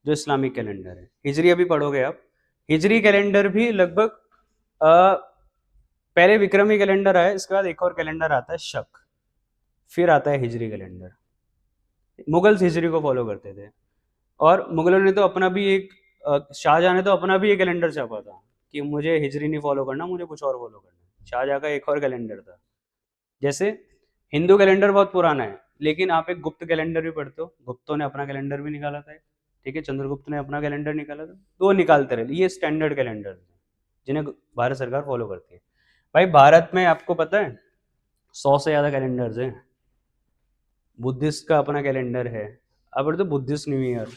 जो इस्लामिक कैलेंडर है। हिजरी अभी पढ़ोगे आप, हिजरी कैलेंडर भी लगभग पहले विक्रमी कैलेंडर आया, इसके बाद एक और कैलेंडर आता है शक, फिर आता है हिजरी कैलेंडर। मुगल्स हिजरी को फॉलो करते थे। और मुगलों ने तो अपना भी एक शाहजहां ने तो अपना भी एक कैलेंडर छापा था कि मुझे हिजरी नहीं फॉलो करना, मुझे कुछ और फॉलो करना है। शाहजहां का एक और कैलेंडर था। जैसे हिंदू कैलेंडर बहुत पुराना है, लेकिन आप एक गुप्त कैलेंडर भी पढ़ते हो, गुप्तों ने अपना कैलेंडर भी निकाला था। ठीक है, चंद्रगुप्त ने अपना कैलेंडर निकाला था, तो वो निकालते रहे। ये स्टैंडर्ड कैलेंडर है जिन्हें भारत सरकार फॉलो करती है। भाई भारत में आपको पता है 100 से ज्यादा कैलेंडर्स हैं। बुद्धिस्ट का अपना कैलेंडर है, अब तो Buddhist new year,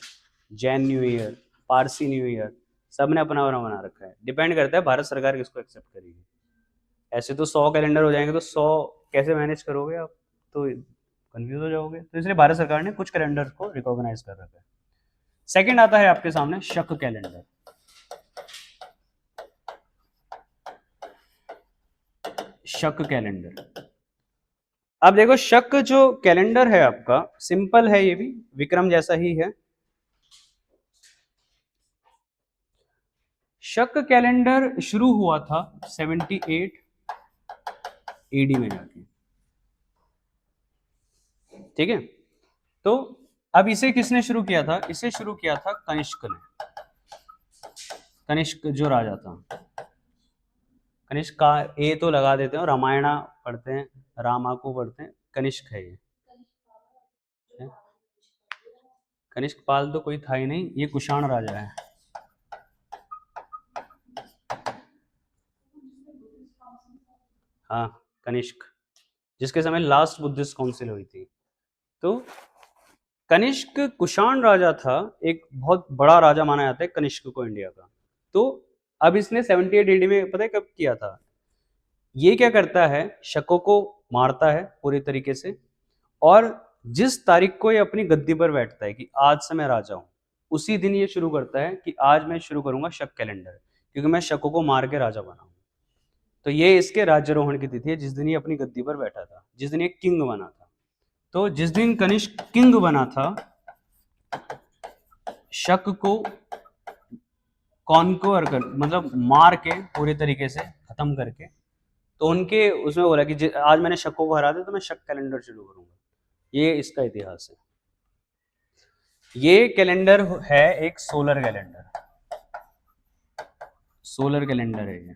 Jain new year, Parsi new year, सब ने अपना अपना बना रखा है। डिपेंड करता है भारत सरकार किसको एक्सेप्ट करेगी। ऐसे तो 100 कैलेंडर हो जाएंगे तो 100 कैसे मैनेज करोगे आप, तो कंफ्यूज हो जाओगे। तो इसलिए भारत सरकार ने कुछ कैलेंडर को रिकॉग्नाइज कर रखा है। सेकंड आता है आपके सामने शक कैलेंडर। शक कैलेंडर, अब देखो शक जो कैलेंडर है आपका सिंपल है, ये भी विक्रम जैसा ही है। शक कैलेंडर शुरू हुआ था 78 एडी में जाके, ठीक है। तो अब इसे किसने शुरू किया था? इसे शुरू किया था कनिष्क ने। कनिष्क जो राजा था, कनिष्क का ए तो लगा देते हैं, रामायणा पढ़ते हैं, रामा को पढ़ते हैं, कनिष्क है ये। कनिष्क पाल तो कोई था ही नहीं, ये कुषाण राजा है। हाँ, कनिष्क, जिसके समय लास्ट बुद्धिस्ट काउंसिल हुई थी। तो कनिष्क कुषाण राजा था, एक बहुत बड़ा राजा माना जाता है कनिष्क को इंडिया का। तो अब इसने 78 एडी में पता है कब किया था? ये क्या करता है, शकों को मारता है पूरी तरीके से, और जिस तारीख को ये अपनी गद्दी पर बैठता है कि आज से मैं राजा हूं, उसी दिन ये शुरू करता है कि आज मैं शुरू करूंगा शक कैलेंडर, क्योंकि मैं शकों को मार के राजा बना हूं। तो ये इसके राज्यारोहण की तिथि है, जिस दिन ये अपनी गद्दी पर बैठा था, जिस दिन ये किंग बना था। तो जिस दिन कनिष्क किंग बना था, शक को कॉन्कोर कर, मतलब मार के पूरे तरीके से खत्म करके, तो उनके उसमें बोला कि आज मैंने शकों को हरा दिया तो मैं शक कैलेंडर शुरू करूंगा। ये इसका इतिहास है। ये कैलेंडर है एक सोलर कैलेंडर, सोलर कैलेंडर है ये,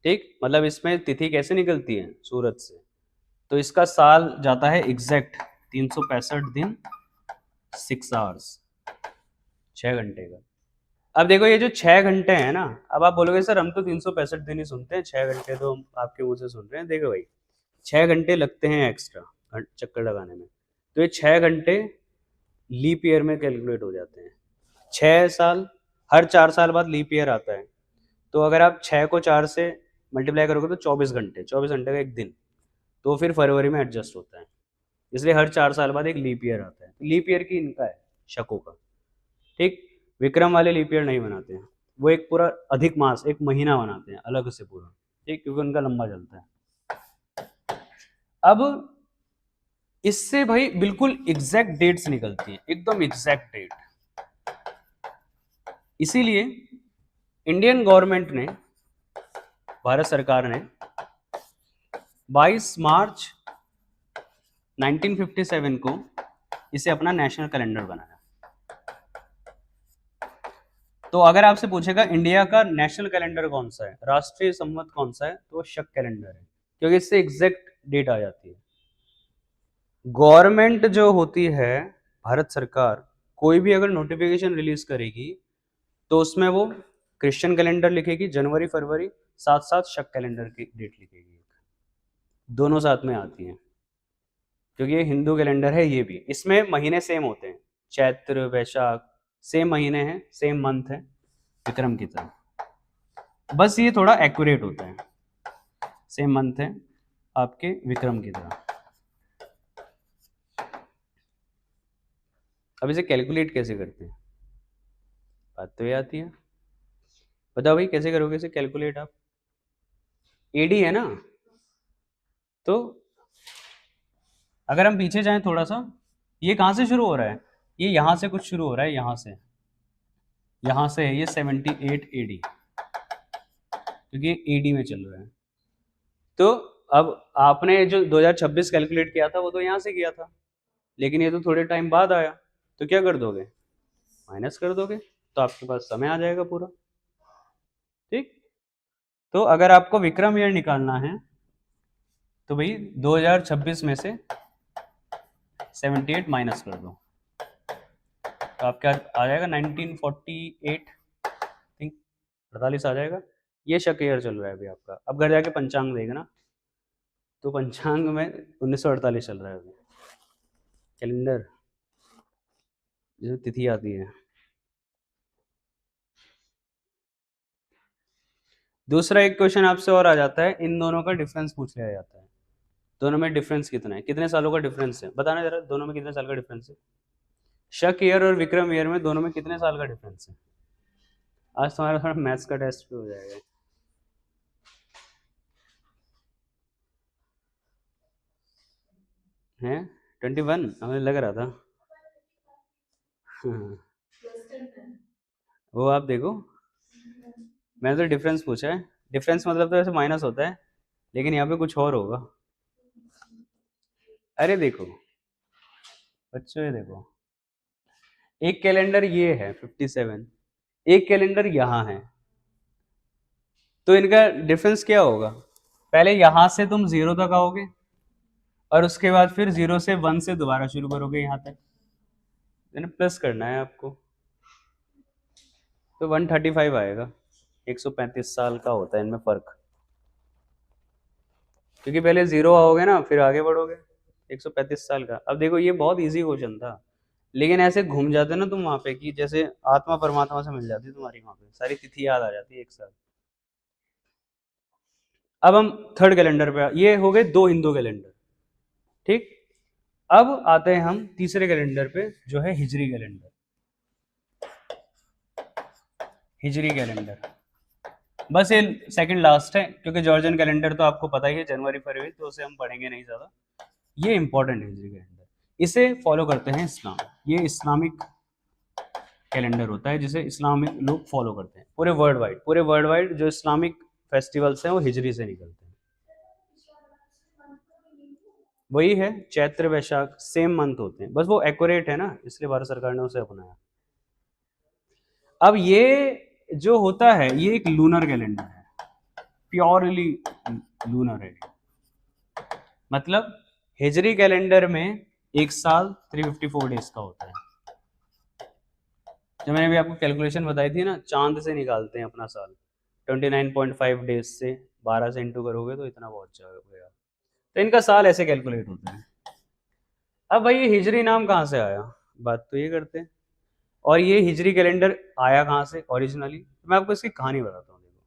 ठीक। मतलब इसमें तिथि कैसे निकलती है सूरज से, तो इसका साल जाता है एग्जैक्ट 365 दिन 6 आवर्स, 6 घंटे का। अब देखो ये जो 6 घंटे हैं ना, अब आप बोलोगे सर हम तो 365 दिन ही सुनते हैं, 6 घंटे तो हम आपके मुंह से सुन रहे हैं। देखो भाई 6 घंटे लगते हैं एक्स्ट्रा चक्कर लगाने में, तो ये 6 घंटे लीप ईयर में कैलकुलेट हो जाते हैं। 6 साल, हर 4 साल बाद लीप ईयर आता है, तो अगर आप 6 को 4 से मल्टीप्लाई करोगे तो 24 घंटे, 24 घंटे का एक दिन, तो फिर फरवरी में एडजस्ट होता है, इसलिए हर 4 साल बाद एक लीप ईयर आता है। लीप ईयर की इनका है शकों का, ठीक। विक्रम वाले लीप ईयर नहीं बनाते हैं, वो एक पूरा अधिक मास, एक महीना बनाते हैं अलग से पूरा, ठीक, क्योंकि उनका लंबा चलता है। अब इससे भाई बिल्कुल एग्जैक्ट डेट्स निकलती हैं, एकदम एग्जैक्ट डेट। इसीलिए इंडियन गवर्नमेंट ने, भारत सरकार ने 22 मार्च 1957 को इसे अपना नेशनल कैलेंडर बनाया। तो अगर आपसे पूछेगा इंडिया का नेशनल कैलेंडर कौन सा है, राष्ट्रीय संवत कौन सा है, तो वो शक कैलेंडर है, क्योंकि इससे एग्जैक्ट डेट आ जाती है। गवर्नमेंट जो होती है, भारत सरकार, कोई भी अगर नोटिफिकेशन रिलीज करेगी तो उसमें वो क्रिश्चियन कैलेंडर लिखेगी जनवरी फरवरी, साथ साथ शक कैलेंडर की डेट लिखेगी, दोनों साथ में आती हैं, क्योंकि ये हिंदू कैलेंडर है। ये भी, इसमें महीने सेम होते हैं, चैत्र वैशाख सेम महीने हैं, सेम मंथ है विक्रम की तरह, बस ये थोड़ा एक्यूरेट होता है, सेम मंथ है आपके विक्रम की तरह। अब इसे कैलकुलेट कैसे करते हैं, बात तो ये आती है। बताओ भाई कैसे करोगे इसे कैलकुलेट आप? एडी है ना, तो अगर हम पीछे जाएं थोड़ा सा, ये कहाँ से शुरू हो रहा है? ये यहाँ से कुछ शुरू हो रहा है, यहाँ से है ये 78 एडी, क्योंकि एडी में चल रहा है। तो अब आपने जो 2026 कैलकुलेट किया था वो तो यहाँ से किया था, लेकिन ये तो थोड़े टाइम बाद आया, तो क्या कर दोगे, माइनस कर दोगे, तो आपके पास समय आ जाएगा पूरा, ठीक। तो अगर आपको विक्रम ईयर निकालना है तो भाई 2026 में से 78 माइनस कर दो, तो आपका आ जाएगा 1948, थिंक 48 आ जाएगा। ये शक ईयर चल रहा है अभी आपका। अब घर जाके पंचांग देखना, तो पंचांग में 1948 चल रहा है अभी कैलेंडर, जिसमें तिथि आती है। दूसरा एक क्वेश्चन आपसे और आ जाता है, इन दोनों का डिफरेंस पूछ लिया जाता है, दोनों में डिफरेंस कितना है, कितने सालों का डिफरेंस है, बताना जरा, दोनों में कितने साल का डिफरेंस है, शक ईयर और विक्रम ईयर में दोनों में कितने साल का डिफरेंस है। आज तुम्हारा थोड़ा मैथ्स का टेस्ट भी हो जाएगा। हैं 21, हमें लग रहा था। हाँ, वो आप देखो, मैंने तो डिफरेंस पूछा है। डिफरेंस मतलब तो ऐसे माइनस होता है, लेकिन यहाँ पे कुछ और होगा। अरे देखो बच्चों, ये देखो, एक कैलेंडर ये है 57, एक कैलेंडर यहाँ है, तो इनका डिफरेंस क्या होगा? पहले यहां से तुम 0 तक आओगे, और उसके बाद फिर 0 से 1 से दोबारा शुरू करोगे यहाँ तक, यानी प्लस करना है आपको, तो 135 आएगा। 135 साल का होता है इनमें फर्क, क्योंकि पहले 0 आओगे ना, फिर आगे बढ़ोगे। 135 साल का। अब देखो, ये बहुत इजी क्वेश्चन था, लेकिन ऐसे घूम जाते ना तुम वहां पे, कि जैसे आत्मा परमात्मा से मिल जाती है तुम्हारी, वहां पे सारी तिथि याद आ जाती है एक साथ। अब हम थर्ड कैलेंडर पे ये हो गए 2 हिंदू कैलेंडर, ठीक। अब आते हैं हम तीसरे कैलेंडर पे, जो है हिजरी कैलेंडर। हिजरी कैलेंडर बस ये सेकंड लास्ट है, क्योंकि जॉर्जियन कैलेंडर तो आपको पता ही है, जनवरी फरवरी, तो उसे हम पढ़ेंगे नहीं ज्यादा। ये इंपॉर्टेंट है हिजरी कैलेंडर, इसे फॉलो करते हैं इस्लाम। ये इस्लामिक कैलेंडर होता है जिसे इस्लामिक लोग फॉलो करते हैं। पूरे वर्ल्ड वाइड जो इस्लामिक फेस्टिवल्स हैं वो हिजरी से निकलते हैं। वही है, चैत्र वैशाख सेम मंथ होते हैं, बस वो एक्यूरेट है ना, इसलिए भारत सरकार ने उसे अपनाया। अब ये जो होता है, ये एक लूनर कैलेंडर है, प्योरली लूनर है। मतलब हिजरी कैलेंडर में एक साल 354 डेज का होता है। जो मैंने भी आपको कैलकुलेशन बताई थी ना, चांद से निकालते हैं अपना साल, 29.5 डेज से 12 से इंटू करोगे तो इतना बहुत जाएगा। तो इनका साल ऐसे कैलकुलेट होता है। अब भाई ये हिजरी नाम कहाँ से आया, बात तो ये करते हैं। और ये हिजरी कैलेंडर आया कहाँ से ओरिजिनली, मैं आपको इसकी कहानी बताता हूँ। देखो,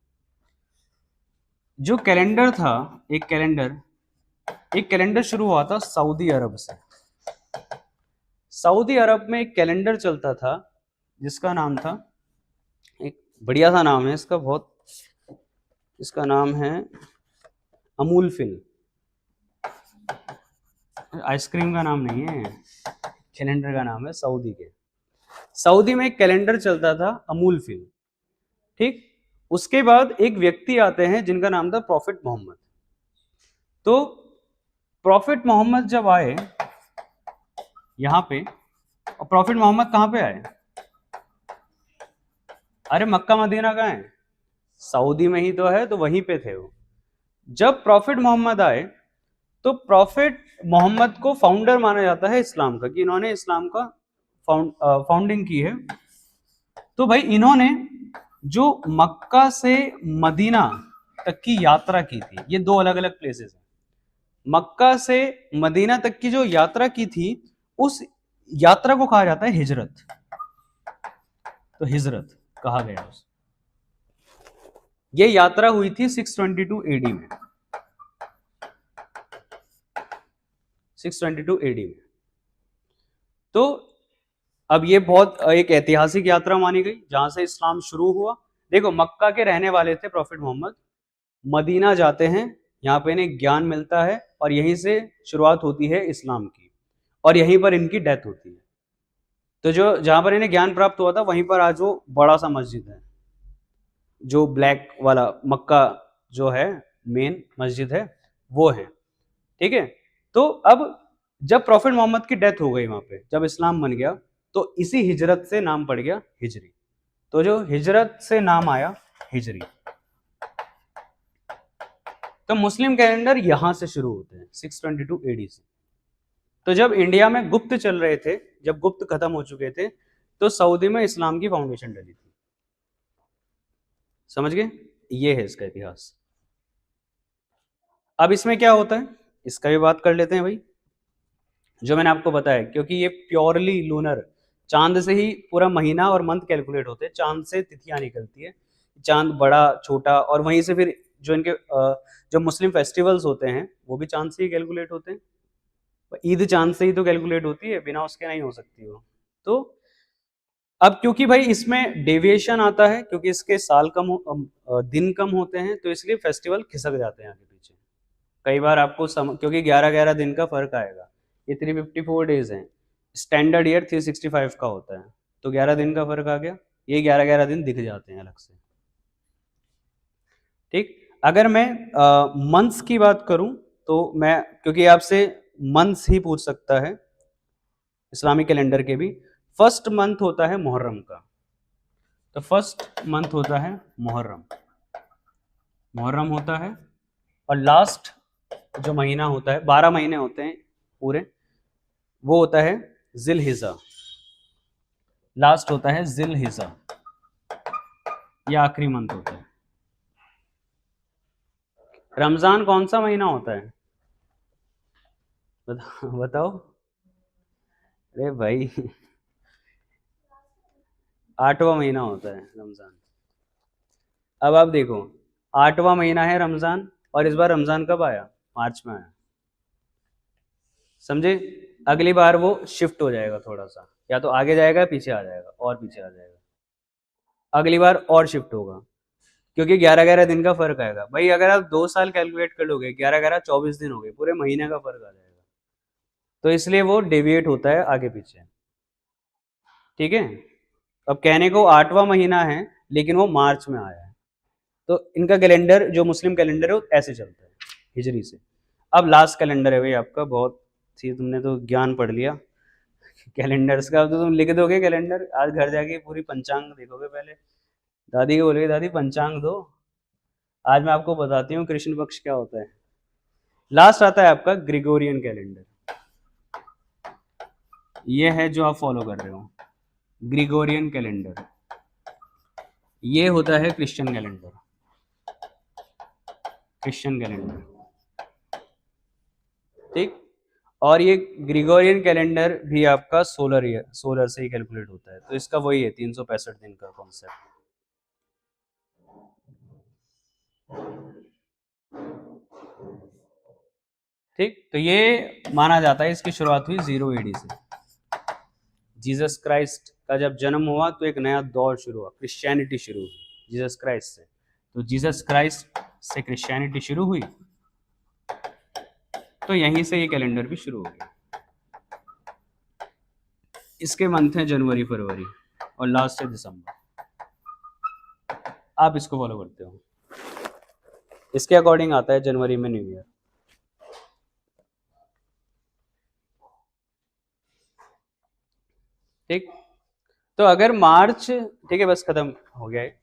जो कैलेंडर था, एक कैलेंडर शुरू हुआ था सऊदी अरब से। सऊदी अरब में एक कैलेंडर चलता था जिसका नाम था, एक बढ़िया सा नाम है इसका बहुत, इसका नाम है अमूल फिल। आइसक्रीम का नाम नहीं है, कैलेंडर का नाम है सऊदी के। सऊदी में एक कैलेंडर चलता था अमूल फिल, ठीक। उसके बाद एक व्यक्ति आते हैं जिनका नाम था प्रॉफिट मोहम्मद। तो प्रॉफिट मोहम्मद जब आए यहाँ पे, और प्रॉफिट मोहम्मद कहाँ पे आए? अरे मक्का मदीना कहाँ है? सऊदी में ही तो है, तो वहीं पे थे वो। जब प्रॉफिट मोहम्मद आए, तो प्रॉफिट मोहम्मद को फाउंडर माना जाता है इस्लाम का, कि इन्होंने इस्लाम का फाउंडिंग की है। तो भाई इन्होंने जो मक्का से मदीना तक की यात्रा की थी, ये 2 अलग अलग प्लेसेस हैं। मक्का से मदीना तक की जो यात्रा की थी, उस यात्रा को कहा जाता है हिजरत। तो हिजरत कहा गया उस, ये यात्रा हुई थी 622 एडी में, 622 एडी में। तो अब ये बहुत एक ऐतिहासिक यात्रा मानी गई, जहां से इस्लाम शुरू हुआ। देखो, मक्का के रहने वाले थे प्रॉफिट मोहम्मद, मदीना जाते हैं, यहाँ पे इन्हें ज्ञान मिलता है, और यहीं से शुरुआत होती है इस्लाम की, और यहीं पर इनकी डेथ होती है। तो जो जहां पर इन्हें ज्ञान प्राप्त हुआ था, वहीं पर आज वो बड़ा सा मस्जिद है, जो ब्लैक वाला मक्का जो है मेन मस्जिद है, वो है, ठीक है। तो अब जब प्रॉफिट मोहम्मद की डेथ हो गई वहां पे, जब इस्लाम बन गया, तो इसी हिजरत से नाम पड़ गया हिजरी। तो जो हिजरत से नाम आया हिजरी। तो मुस्लिम कैलेंडर यहां से शुरू होते हैं 622 एडी से। तो जब इंडिया में गुप्त चल रहे थे, जब गुप्त खत्म हो चुके थे, तो सऊदी में इस्लाम की फाउंडेशन डली थी। समझ गए? ये है इसका इतिहास। अब इसमें क्या होता है, इसका भी बात कर लेते हैं भाई। जो मैंने आपको बताया, क्योंकि ये प्योरली लूनर, चांद से ही पूरा महीना और मंथ कैलकुलेट होते हैं, चांद से तिथियां निकलती है, चांद बड़ा छोटा, और वहीं से फिर जो इनके जो मुस्लिम फेस्टिवल्स होते हैं वो भी चांद से ही कैलकुलेट होते हैं। ईद चांद से ही तो कैलकुलेट होती है, बिना उसके नहीं हो सकती वो। तो अब क्योंकि भाई इसमें डेविएशन आता है, क्योंकि इसके साल कम दिन कम होते हैं, तो इसलिए फेस्टिवल खिसक जाते हैं आगे पीछे। कई बार आपको क्योंकि 11-11 दिन का फर्क आएगा, ये 354 डेज हैं, स्टैंडर्ड ईयर 365 का होता है, तो 11 दिन का फर्क आ गया। ये 11-11 दिन दिख जाते हैं अलग से। ठीक, अगर मैं मंथ्स की बात करूं तो मैं, क्योंकि आपसे मंथ्स ही पूछ सकता है इस्लामिक कैलेंडर के भी, फर्स्ट मंथ होता है मुहर्रम का, तो फर्स्ट मंथ होता है मुहर्रम, मुहर्रम होता है। और लास्ट जो महीना होता है, 12 महीने होते हैं पूरे, वो होता है जिल-हिज्जा, लास्ट होता है जिल-हिज्जा, ये आखिरी मंथ होता है। रमजान कौन सा महीना होता है, बताओ। अरे भाई 8वां महीना होता है रमजान। अब आप देखो, 8वां महीना है रमजान, और इस बार रमजान कब आया, मार्च में आया, समझे। अगली बार वो शिफ्ट हो जाएगा थोड़ा सा, या तो आगे जाएगा पीछे आ जाएगा, और पीछे आ जाएगा, अगली बार और शिफ्ट होगा, क्योंकि 11-11 दिन का फर्क आएगा भाई। अगर आप 2 साल कैलकुलेट कर लोगे, 11-11 24 दिन हो गए, पूरे महीने का फर्क आ जाएगा, तो इसलिए वो डेविएट होता है आगे पीछे। ठीक है, अब कहने को 8वां महीना है, लेकिन वो मार्च में आया है, तो इनका कैलेंडर जो मुस्लिम कैलेंडर है वो ऐसे चलता है हिजरी से। अब लास्ट कैलेंडर है भाई आपका, बहुत सी तुमने तो ज्ञान पढ़ लिया कैलेंडर्स का, अब तो तुम लिख दोगे कैलेंडर, आज घर जाके पूरी पंचांग देखोगे पहले, दादी को बोलोगे दादी पंचांग दो, आज मैं आपको बताती हूँ कृष्ण पक्ष क्या होता है। लास्ट आता है आपका ग्रिगोरियन कैलेंडर, ये है जो आप फॉलो कर रहे हो, ग्रिगोरियन कैलेंडर, ये होता है क्रिश्चियन कैलेंडर, क्रिश्चियन कैलेंडर। ठीक, और ये ग्रिगोरियन कैलेंडर भी आपका सोलर ईयर, सोलर से ही कैलकुलेट होता है, तो इसका वही है 365 दिन का कॉन्सेप्ट। ठीक, तो ये माना जाता है इसकी शुरुआत हुई 0 AD से, जीसस क्राइस्ट का जब जन्म हुआ तो एक नया दौर शुरू हुआ, क्रिश्चियनिटी शुरू हुई जीसस क्राइस्ट से, तो जीसस क्राइस्ट से क्रिश्चियनिटी शुरू हुई, तो यहीं से ये कैलेंडर भी शुरू हो गया। इसके मंथ हैं जनवरी फरवरी, और लास्ट है दिसंबर, आप इसको फॉलो करते हो, इसके अकॉर्डिंग आता है जनवरी में न्यू ईयर। ठीक, तो अगर मार्च, ठीक है बस खत्म हो गया है।